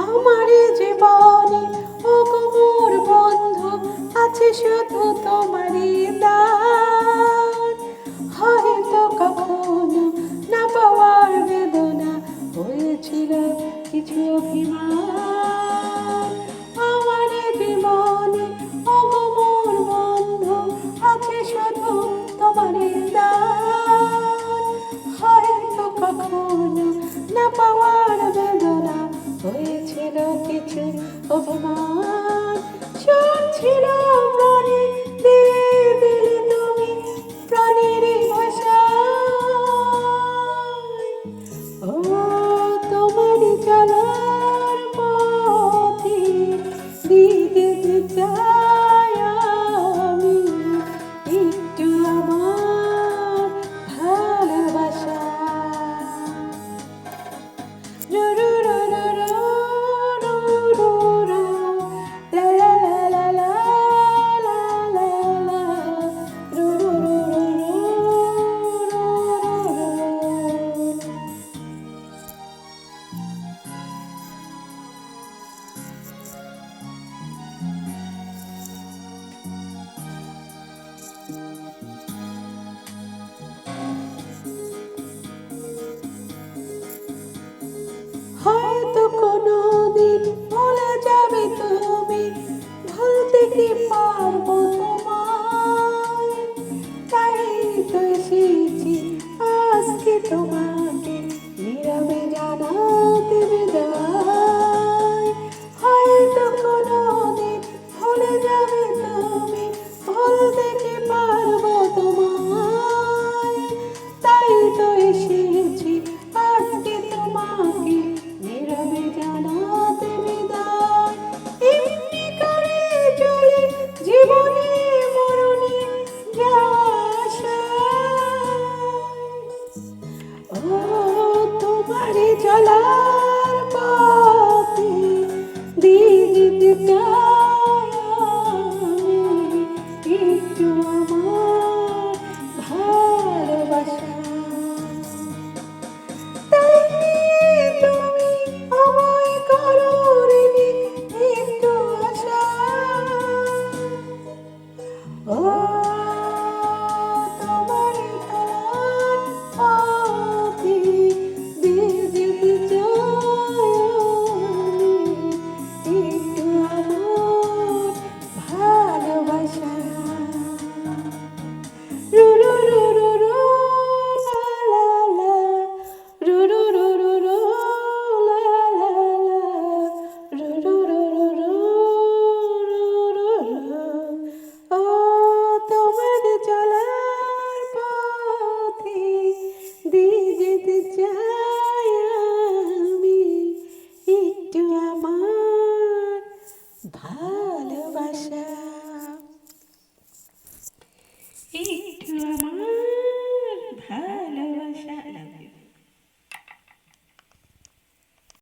আমারই জীবনে ওগো মোর বন্ধু আছে শুধু তোমারই দান। হয়তো কখনো না পাওয়ার বেদনা হয়েছিল কিছু অভিমান। আমারই জীবনে ওগো মোর বন্ধু আছে শুধু তোমারই দান। হয়তো কখনো না পাওয়ার বেদনা হয়েছিল কিছু অভিমান। সুর ছিল প্রাণে দিয়ে দিলে তুমি প্রাণেরই ভাষায়। ও তোমারই চলার পথে দিয়ে যেতে চাই আমি একটু আমার ভালোবাসা। হয়তো কোনোদিন ভুলে যাবে তুমি, ভুলতে কি পারবো তোমায়? তাই তো এসেছি আজকে তোমাকে নীরবে জানাতে বিদায়। হয়তো কোনোদিন ভুলে যাবে তুমি, ভুলতে কি পারবো তোমায়? তাই তো এসেছি আজকে তোমাকে নীরবে জানাতে বিদায়। এমনি করে চলে জীবনে মরণে যাওয়া। ও তোমারই চলার পথে দিয়ে যেতে চাই আমি একটু আমার ভালোবাসা। তুমি আমায় করো ঋণী একটু আশা। ও তোমারই চলার পথে দিয়ে যেতে চাই আমি একটু আমার ভালোবাসা। রু রু রু রু রু লা লা লা, রু রু রু রু রু লা লা লা, রু রু রু রু রু রু রু। ও তোমার চলার পথে দিয়ে যেতে চাই আমি একটু আমার ভালোবাসা।